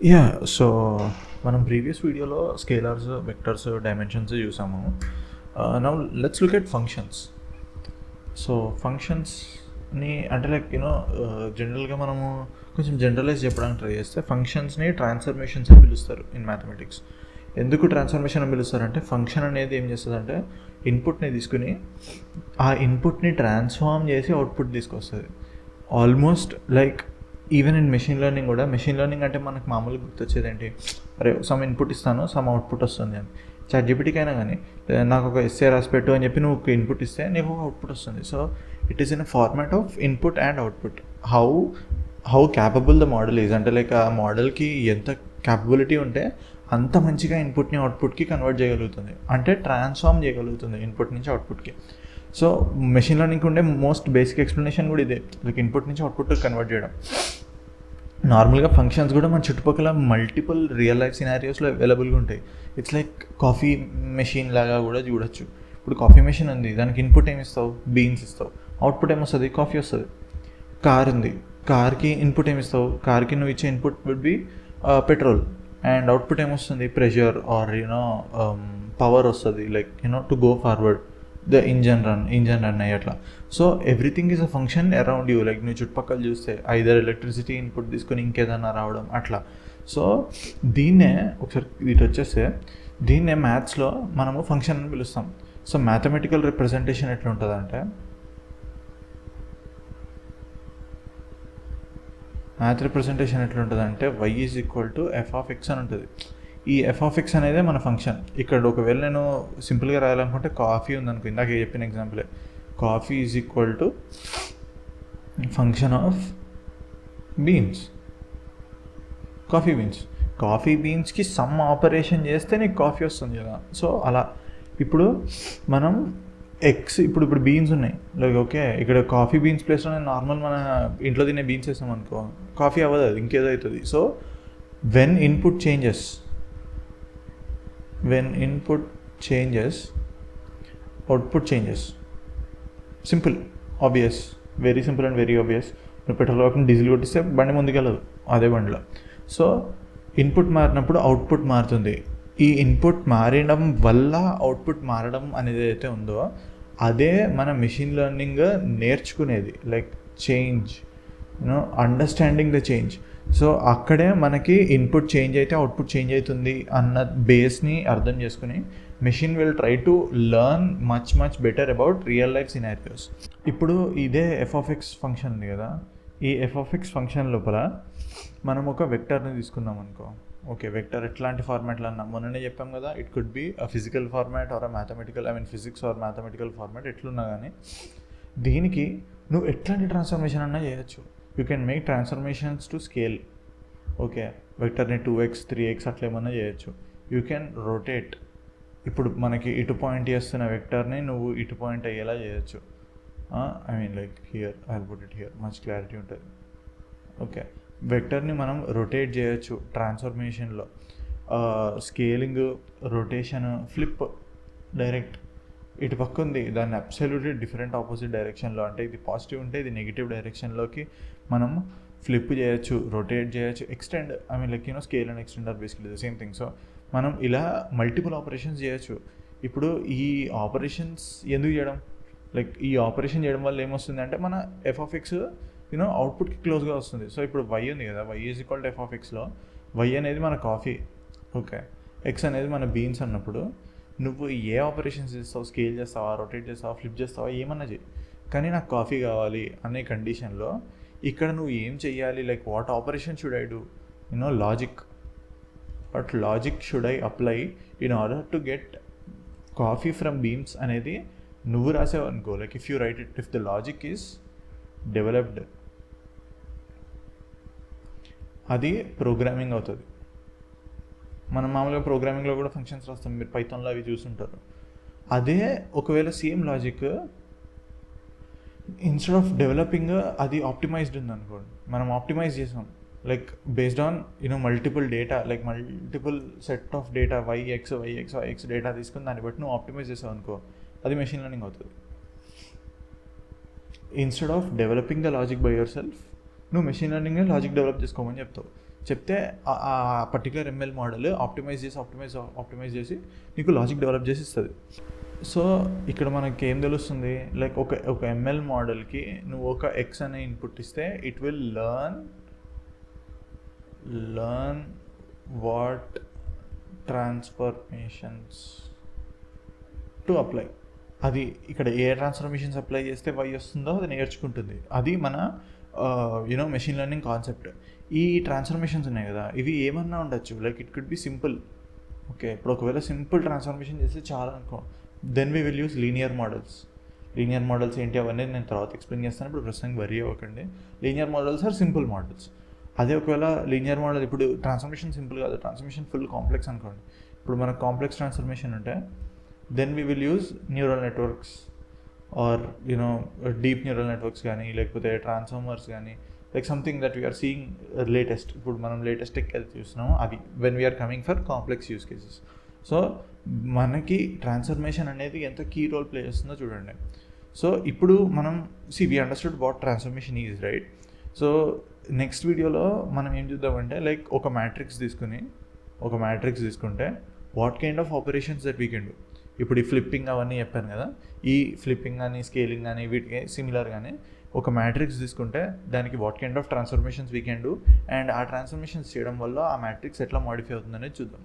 Yeah so మనం previous వీడియోలో scalars, vectors, dimensions చూసాము. Now let's look at functions. So ఫంక్షన్స్ని అంటే లైక్ జనరల్గా మనము కొంచెం జనరలైజ్ చెప్పడానికి ట్రై చేస్తే ఫంక్షన్స్ని ట్రాన్స్ఫర్మేషన్స్ అని పిలుస్తారు ఇన్ మ్యాథమెటిక్స్. ఎందుకు ట్రాన్స్ఫర్మేషన్ అని పిలుస్తారంటే ఫంక్షన్ అనేది ఏం చేస్తుందంటే ఇన్పుట్ని తీసుకుని ఆ ఇన్పుట్ని ట్రాన్స్ఫార్మ్ చేసి అవుట్పుట్ తీసుకొస్తుంది. Almost like even in machine learning కూడా, మెషిన్ లెర్నింగ్ అంటే మనకు మామూలుగా గుర్తొచ్చేది ఏంటి, అరే సమ్ ఇన్పుట్ ఇస్తాను సమ్ అవుట్పుట్ వస్తుంది అని. చాట్ జీపీటీకి అయినా కానీ నాకు ఒక ఎస్ఏ రాసి పెట్టు అని చెప్పి నువ్వు ఒక ఇన్పుట్ ఇస్తే నీకు ఒక అవుట్పుట్ వస్తుంది. So it is in a format of input and output. How how capable the model is అంటే లైక్ ఆ మోడల్కి ఎంత క్యాపబిలిటీ ఉంటే అంత మంచిగా ఇన్పుట్ని అవుట్పుట్కి కన్వర్ట్ చేయగలుగుతుంది, అంటే ట్రాన్స్ఫార్మ్ చేయగలుగుతుంది ఇన్పుట్ నుంచి అవుట్పుట్కి. సో మెషిన్ లెర్నింగ్కి ఉండే మోస్ట్ బేసిక్ ఎక్స్ప్లెనేషన్ కూడా ఇదే, లైక్ ఇన్పుట్ నుంచి అవుట్పుట్ కన్వర్ట్ చేయడం. నార్మల్గా ఫంక్షన్స్ కూడా మన చుట్టుపక్కల మల్టిపుల్ రియల్ లైఫ్ సినారియోస్లో అవైలబుల్గా ఉంటాయి. ఇట్స్ లైక్ కాఫీ మెషిన్ లాగా కూడా చూడొచ్చు. ఇప్పుడు కాఫీ మెషిన్ ఉంది, దానికి ఇన్పుట్ ఏమి ఇస్తావు, బీన్స్ ఇస్తావు, అవుట్పుట్ ఏమొస్తుంది, కాఫీ వస్తుంది. కార్ ఉంది, కార్కి ఇన్పుట్ ఏమి ఇస్తావు, కార్కి నువ్వు ఇచ్చే input would be petrol, and output ఏమొస్తుంది, ప్రెషర్ ఆర్ పవర్ వస్తుంది, like to go forward the engine run అయ్యట్లా. So everything is a function around you. Like నువ్వు చుట్టుపక్కల చూస్తే ఐదర్ ఎలక్ట్రిసిటీ ఇన్పుట్ తీసుకొని ఇంకేదన్నా రావడం అట్లా. సో దీన్నే ఒకసారి ఇటు వచ్చేస్తే దీన్నే మ్యాథ్స్లో మనము ఫంక్షన్ అని పిలుస్తాం. సో మ్యాథమెటికల్ రిప్రజెంటేషన్ ఎట్లా ఉంటుందంటే, మ్యాథ్ రిప్రజెంటేషన్ ఎట్లుంటుందంటే y is equal to F of x అని ఉంటుంది. ఈ ఎఫ్ ఆఫ్ ఎక్స్ అనేదే మన ఫంక్షన్. ఇక్కడ ఒకవేళ నేను సింపుల్గా రాయాలనుకుంటే కాఫీ ఉందనుకో, ఇందాక చెప్పిన ఎగ్జాంపులే, coffee is equal to function of beans, coffee బీన్స్కి సమ్ ఆపరేషన్ చేస్తే నీకు కాఫీ వస్తుంది కదా. సో అలా ఇప్పుడు మనం ఇప్పుడు బీన్స్ ఉన్నాయి, లైక్ ఓకే ఇక్కడ కాఫీ బీన్స్ ప్లేస్లో నేను నార్మల్ మన ఇంట్లో తినే బీన్స్ వేసాం అనుకో, కాఫీ అవ్వదు, అది ఇంకేదో అవుతుంది. So when input changes output changes. Simple, obvious, very simple and very obvious. నువ్వు పెట్రోల్ కాకుండా డీజిల్ కొట్టిస్తే బండి ముందుకెళ్ళదు అదే బండిలో. సో ఇన్పుట్ మారినప్పుడు అవుట్పుట్ మారుతుంది. ఈ ఇన్పుట్ మారడం వల్ల అవుట్పుట్ మారడం అనేది అయితే ఉందో అదే మన మెషిన్ లెర్నింగ్ నేర్చుకునేది, like change, understanding the change. So అక్కడే మనకి ఇన్పుట్ చేంజ్ అయితే అవుట్పుట్ చేంజ్ అవుతుంది అన్న బేస్ని అర్థం చేసుకుని machine will try to learn much better about real life scenarios. ఇప్పుడు ఇదే ఎఫ్ ఆఫ్ ఎక్స్ ఫంక్షన్ ఉంది కదా, ఈ ఎఫ్ ఆఫ్ ఎక్స్ ఫంక్షన్ లోపల మనం ఒక వెక్టర్ని తీసుకుందాం అనుకో. ఓకే, వెక్టర్ ఎట్లాంటి ఫార్మాట్లో అన్నా మొన్ననే చెప్పాం కదా, it could be a physical format or a mathematical, physics or mathematical format ఎట్లున్నా కానీ దీనికి నువ్వు ఎట్లాంటి ట్రాన్స్ఫర్మేషన్ అన్నా చేయొచ్చు. You can make transformations to scale. Okay, వెక్టర్ని 2x 3x అట్లా ఏమన్నా చేయొచ్చు. యూ కెన్ రొటేట్, ఇప్పుడు మనకి ఇటు పాయింట్ చేస్తున్న వెక్టర్ని నువ్వు ఇటు పాయింట్ అయ్యేలా చేయొచ్చు. Like here I will put it here, much clarity ఉంటుంది. ఓకే, వెక్టర్ని మనం రొటేట్ చేయొచ్చు ట్రాన్స్ఫర్మేషన్లో. స్కేలింగ్, రొటేషన్, ఫ్లిప్, డైరెక్ట్ ఇటు పక్క ఉంది, దాన్ని అబ్సల్యూట్లీ డిఫరెంట్ ఆపోజిట్ డైరెక్షన్లో, అంటే ఇది పాజిటివ్ ఉంటే ఇది నెగిటివ్ డైరెక్షన్లోకి మనం ఫ్లిప్ చేయొచ్చు, రొటేట్ చేయొచ్చు, extend, scale and extend or basically the same thing. So మనం ఇలా మల్టిపుల్ ఆపరేషన్స్ చేయొచ్చు. ఇప్పుడు ఈ ఆపరేషన్స్ ఎందుకు చేయడం, లైక్ ఈ ఆపరేషన్ చేయడం వల్ల ఏమొస్తుంది అంటే మన ఎఫ్ ఆఫ్ ఎక్స్ అవుట్పుట్కి క్లోజ్గా వస్తుంది. సో ఇప్పుడు వై ఉంది కదా, Y is equal to F of ఎక్స్లో వై అనేది మన కాఫీ, ఓకే, ఎక్స్ అనేది మన బీన్స్ అన్నప్పుడు నువ్వు ఏ ఆపరేషన్స్ చేస్తావు, స్కేల్ చేస్తావా, రొటేట్ చేస్తావా, ఫ్లిప్ చేస్తావా, ఏమన్నా చేయి, కానీ నాకు కాఫీ కావాలి అనే కండిషన్లో ఇక్కడ నువ్వు ఏం చెయ్యాలి, like what operation should I do, logic, what logic should I apply in order to get coffee from beans అనేది నువ్వు రాసావు అనుకో. Like if you right it, if the logic is developed, అది ప్రోగ్రామింగ్ అవుతుంది. మనం మామూలుగా ప్రోగ్రామింగ్లో కూడా ఫంక్షన్స్ రాస్తాం, మీరు పైథాన్లో అవి చూసుంటారు. అదే ఒకవేళ same logic instead of developing అది ఆప్టిమైజ్డ్ ఉంది అనుకోండి, మనం ఆప్టిమైజ్ చేసాం like based on multiple data, like multiple set of data y x data తీసుకుని దాన్ని బట్టి నువ్వు ఆప్టిమైజ్ చేసావు అనుకో, అది మెషిన్ లెర్నింగ్ అవుతుంది. Instead of developing the logic by your self, నువ్వు మెషిన్ లెర్నింగ్ని లాజిక్ డెవలప్ చేసుకోమని చెప్తావు. చెప్తే ఆ పర్టికులర్ ఎంఎల్ మోడల్ ఆప్టిమైజ్ చేసి నీకు లాజిక్ డెవలప్ చేసి ఇస్తుంది. సో ఇక్కడ మనకి ఏం తెలుస్తుంది, లైక్ ఒక ఎంఎల్ మోడల్కి నువ్వు ఒక ఎక్స్ అనే ఇన్పుట్ ఇస్తే it will learn what transformations to apply. అది ఇక్కడ ఏ ట్రాన్స్ఫర్మేషన్స్ అప్లై చేస్తే వై వస్తుందో అది నేర్చుకుంటుంది. అది మన మెషిన్ లెర్నింగ్ కాన్సెప్ట్. ఈ ట్రాన్స్ఫర్మేషన్స్ ఉన్నాయి కదా, ఇవి ఏమన్నా ఉండొచ్చు, like it could be simple. Okay, ఇప్పుడు ఒకవేళ సింపుల్ ట్రాన్స్ఫర్మేషన్ చేస్తే చాలా అనుకో, then we will use linear models. Linear models ఏంటి అవన్నీ నేను తర్వాత ఎక్స్ప్లెయిన్ చేస్తాను, ఇప్పుడు ప్రస్తుతానికి వరీ అవ్వకండి. Linear models are simple models. అదే ఒకవేళ లీనియర్ మోడల్ ఇప్పుడు ట్రాన్స్ఫర్మేషన్ సింపుల్ కాదు, ట్రాన్స్ఫర్మేషన్ ఫుల్ కాంప్లెక్స్ అనుకోండి. ఇప్పుడు మనకు కాంప్లెక్స్ ట్రాన్స్ఫర్మేషన్ ఉంటే then we will use neural networks or deep neural networks కానీ, లేకపోతే ట్రాన్స్ఫార్మర్స్ కానీ, like something that we're seeing latest. ఇప్పుడు మనం లేటెస్ట్ టెక్ అయితే చూస్తున్నాము, అది when we're coming for complex use cases. So మనకి ట్రాన్స్ఫర్మేషన్ అనేది ఎంత కీ రోల్ ప్లే చేస్తుందో చూడండి. సో ఇప్పుడు మనం we understood what transformation is, right? So next వీడియోలో మనం ఏం చూద్దామంటే, లైక్ ఒక మ్యాట్రిక్స్ తీసుకుంటే what kind of operations that we can do. ఇప్పుడు ఈ ఫ్లిప్పింగ్ అవన్నీ చెప్పాను కదా, ఈ ఫ్లిప్పింగ్ కానీ స్కేలింగ్ కానీ వీటికి సిమిలర్గానే ఒక మ్యాట్రిక్స్ తీసుకుంటే దానికి what kind of transformations we can do, and ఆ ట్రాన్స్ఫర్మేషన్స్ చేయడం వల్ల ఆ మ్యాట్రిక్స్ ఎట్లా మాడిఫై అవుతుందనేది చూద్దాం.